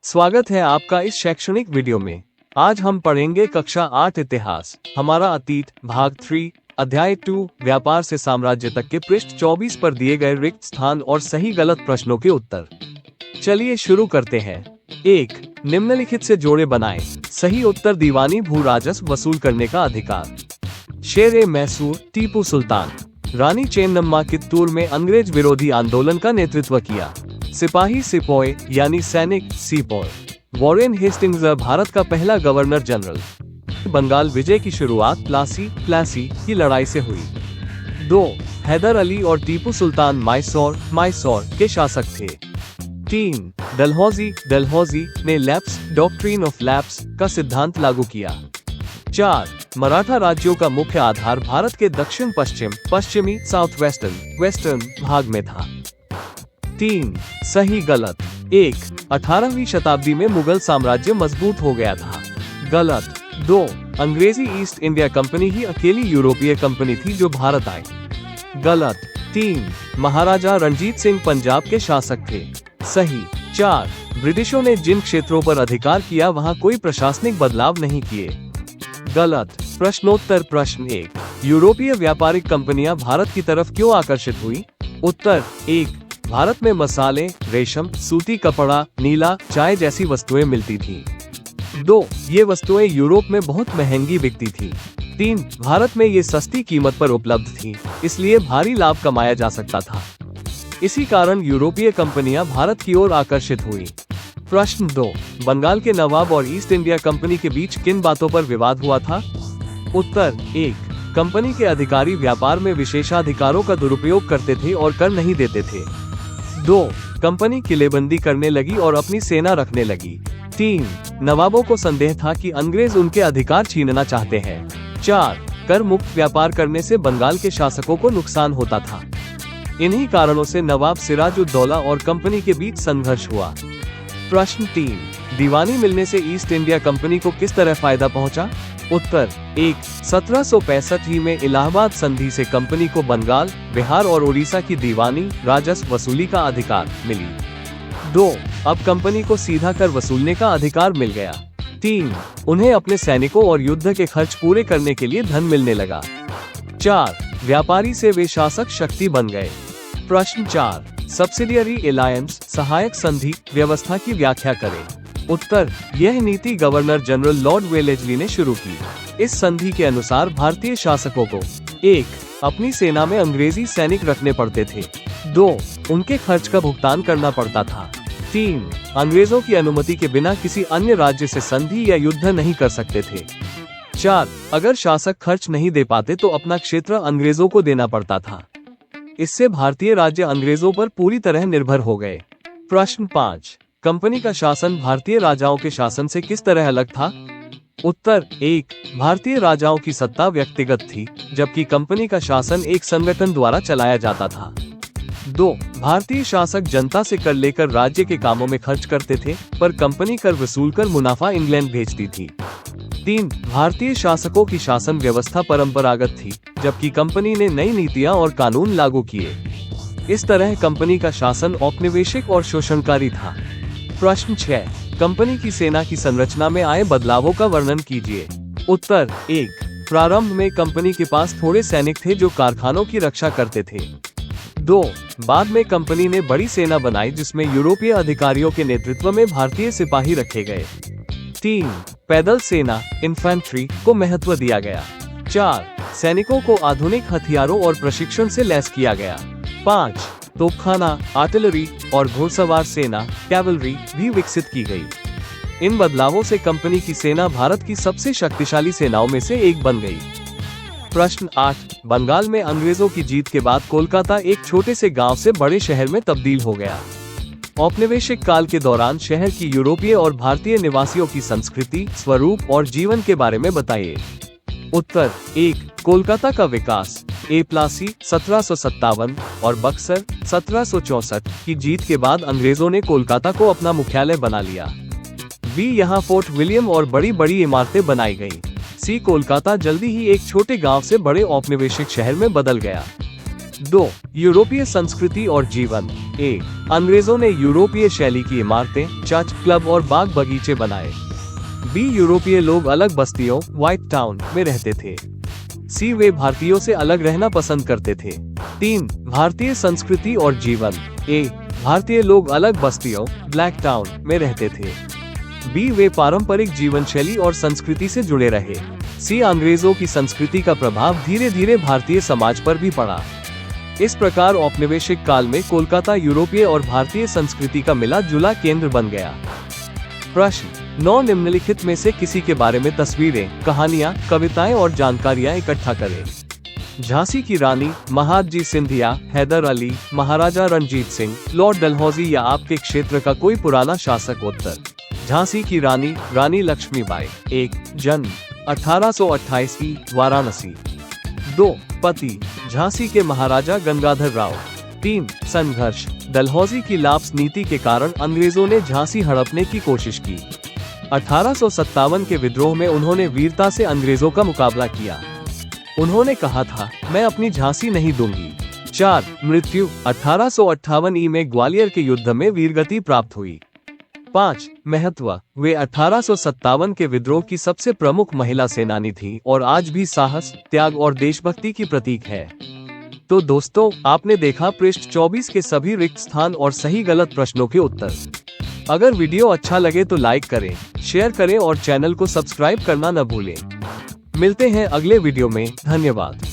स्वागत है आपका इस शैक्षणिक वीडियो में। आज हम पढ़ेंगे कक्षा 8 इतिहास, हमारा अतीत, भाग 3, अध्याय 2, व्यापार से साम्राज्य तक के पृष्ठ 24 पर दिए गए रिक्त स्थान और सही गलत प्रश्नों के उत्तर। चलिए शुरू करते हैं। 1. निम्नलिखित से जोड़े बनाएं। सही उत्तर दीवानी भू राजस्व वसूल करने का अधिकार। शेर मैसूर टीपू सुल्तान। रानी चेन्नम्मा कित्तूर में अंग्रेज विरोधी आंदोलन का नेतृत्व किया। सिपाही सिपोय यानी सैनिक सीपॉय। वॉरेन हेस्टिंग्स भारत का पहला गवर्नर जनरल। बंगाल विजय की शुरुआत प्लासी की लड़ाई से हुई। 2. हैदर अली और टीपू सुल्तान माइसौर के शासक थे। 3. डलहौजी ने लैप्स डॉक्ट्रिन ऑफ लैप्स का सिद्धांत लागू किया। 4. मराठा राज्यों का मुख्य आधार भारत के दक्षिण पश्चिमी वेस्टर्न भाग में था। 3. सही गलत। 1. 18वीं शताब्दी में मुगल साम्राज्य मजबूत हो गया था। गलत। 2. अंग्रेजी ईस्ट इंडिया कंपनी ही अकेली यूरोपीय कंपनी थी जो भारत आई। गलत। 3. महाराजा रणजीत सिंह पंजाब के शासक थे। सही। 4. ब्रिटिशों ने जिन क्षेत्रों पर अधिकार किया वहां कोई प्रशासनिक बदलाव नहीं किए। गलत। प्रश्नोत्तर प्रश्न 1. यूरोपीय व्यापारिक कंपनियां भारत की तरफ क्यों आकर्षित हुई? उत्तर। 1. भारत में मसाले, रेशम, सूती कपड़ा, नीला, चाय जैसी वस्तुएं मिलती थीं। 2. ये वस्तुएं यूरोप में बहुत महंगी बिकती थीं। 3. भारत में ये सस्ती कीमत पर उपलब्ध थीं, इसलिए भारी लाभ कमाया जा सकता था। इसी कारण यूरोपीय कंपनियां भारत की ओर आकर्षित हुई। प्रश्न 2. बंगाल के नवाब और ईस्ट इंडिया कंपनी के बीच किन बातों पर विवाद हुआ था? उत्तर। 1. कंपनी के अधिकारी व्यापार में विशेषाधिकारों का दुरुपयोग करते थे और कर नहीं देते थे। 2. कंपनी किलेबंदी करने लगी और अपनी सेना रखने लगी। 3. नवाबों को संदेह था कि अंग्रेज उनके अधिकार छीनना चाहते हैं। 4. कर मुक्त व्यापार करने से बंगाल के शासकों को नुकसान होता था। इन्हीं कारणों से नवाब सिराजुद्दौला और कंपनी के बीच संघर्ष हुआ। प्रश्न 3. दीवानी मिलने से ईस्ट इंडिया कंपनी को किस तरह फायदा पहुंचा? उत्तर। 1. 1765 ही में इलाहाबाद संधि से कंपनी को बंगाल, बिहार और उड़ीसा की दीवानी राजस्व वसूली का अधिकार मिली। 2. अब कंपनी को सीधा कर वसूलने का अधिकार मिल गया। 3. उन्हें अपने सैनिकों और युद्ध के खर्च पूरे करने के लिए धन मिलने लगा। 4. व्यापारी से वे शासक शक्ति बन गए। प्रश्न 4. सब्सिडियरी एलायंस सहायक संधि व्यवस्था की व्याख्या करें। उत्तर। यह नीति गवर्नर जनरल लॉर्ड वेलेस्ली ने शुरू की। इस संधि के अनुसार भारतीय शासकों को 1. अपनी सेना में अंग्रेजी सैनिक रखने पड़ते थे। 2. उनके खर्च का भुगतान करना पड़ता था। 3. अंग्रेजों की अनुमति के बिना किसी अन्य राज्य से संधि या युद्ध नहीं कर सकते थे। 4. अगर शासक खर्च नहीं दे पाते तो अपना क्षेत्र अंग्रेजों को देना पड़ता था। इससे भारतीय राज्य अंग्रेजों पर पूरी तरह निर्भर हो गए। प्रश्न 5. कंपनी का शासन भारतीय राजाओं के शासन से किस तरह अलग था? उत्तर। 1. भारतीय राजाओं की सत्ता व्यक्तिगत थी, जबकि कंपनी का शासन एक संगठन द्वारा चलाया जाता था। 2. भारतीय शासक जनता से कर लेकर राज्य के कामों में खर्च करते थे, पर कंपनी कर वसूलकर मुनाफा इंग्लैंड भेजती थी। 3. भारतीय शासकों की शासन व्यवस्था परंपरागत थी, जबकि कंपनी ने नई नीतियां और कानून लागू किए। इस तरह कंपनी का शासन औपनिवेशिक और शोषणकारी था। प्रश्न 6. कंपनी की सेना की संरचना में आए बदलावों का वर्णन कीजिए। उत्तर। 1. प्रारंभ में कंपनी के पास थोड़े सैनिक थे जो कारखानों की रक्षा करते थे। 2. बाद में कंपनी ने बड़ी सेना बनाई जिसमें यूरोपीय अधिकारियों के नेतृत्व में भारतीय सिपाही रखे गए। 3. पैदल सेना इन्फेंट्री को महत्व दिया गया। 4. सैनिकों को आधुनिक हथियारों और प्रशिक्षण से लैस किया गया। 5. तोपखाना, आर्टिलरी और घुड़सवार सेना कैवलरी भी विकसित की गई। इन बदलावों से कंपनी की सेना भारत की सबसे शक्तिशाली सेनाओं में से एक बन गई। प्रश्न 8. बंगाल में अंग्रेजों की जीत के बाद कोलकाता एक छोटे से गांव से बड़े शहर में तब्दील हो गया। औपनिवेशिक काल के दौरान शहर की यूरोपीय और भारतीय निवासियों की संस्कृति, स्वरूप और जीवन के बारे में बताइए। उत्तर। 1. कोलकाता का विकास। प्लासी 1757 और बक्सर 1764 की जीत के बाद अंग्रेजों ने कोलकाता को अपना मुख्यालय बना लिया। यहाँ फोर्ट विलियम और बड़ी बड़ी इमारतें बनाई गयी। कोलकाता जल्दी ही एक छोटे गांव से बड़े औपनिवेशिक शहर में बदल गया। 2. यूरोपीय संस्कृति और जीवन। ए. अंग्रेजों ने यूरोपीय शैली की इमारतें, चर्च, क्लब और बाग बगीचे बनाए। बी. यूरोपीय लोग अलग बस्तियों, व्हाइट टाउन में रहते थे। सी. वे भारतीयों से अलग रहना पसंद करते थे। 3. भारतीय संस्कृति और जीवन। ए. भारतीय लोग अलग बस्तियों, ब्लैक टाउन में रहते थे। बी. वे पारंपरिक जीवन शैली और संस्कृति से जुड़े रहे। सी. अंग्रेजों की संस्कृति का प्रभाव धीरे धीरे भारतीय समाज पर भी पड़ा। इस प्रकार औपनिवेशिक काल में कोलकाता यूरोपीय और भारतीय संस्कृति का मिला जुला केंद्र बन गया। प्रश्न 9. निम्नलिखित में से किसी के बारे में तस्वीरें, कहानियां, कविताएं और जानकारियां इकट्ठा करें। झांसी की रानी, महादजी सिंधिया, हैदर अली, महाराजा रणजीत सिंह, लॉर्ड डलहौजी या आपके क्षेत्र का कोई पुराना शासक। उत्तर झांसी की रानी, रानी लक्ष्मीबाई। 1. जन्म 1828 की, वाराणसी। 2. पति झांसी के महाराजा गंगाधर राव। 3. संघर्ष डलहौजी की लाप्स नीति के कारण अंग्रेजों ने झांसी हड़पने की कोशिश की। 1857 के विद्रोह में उन्होंने वीरता से अंग्रेजों का मुकाबला किया। उन्होंने कहा था, मैं अपनी झांसी नहीं दूंगी। 4. मृत्यु 1858 ई में ग्वालियर के युद्ध में वीरगति प्राप्त हुई। 5. महत्व वे 1857 के विद्रोह की सबसे प्रमुख महिला सेनानी थी और आज भी साहस, त्याग और देशभक्ति की प्रतीक है। तो दोस्तों, आपने देखा पृष्ठ 24 के सभी रिक्त स्थान और सही गलत प्रश्नों के उत्तर। अगर वीडियो अच्छा लगे तो लाइक करें, शेयर करें और चैनल को सब्सक्राइब करना न भूलें। मिलते हैं अगले वीडियो में। धन्यवाद।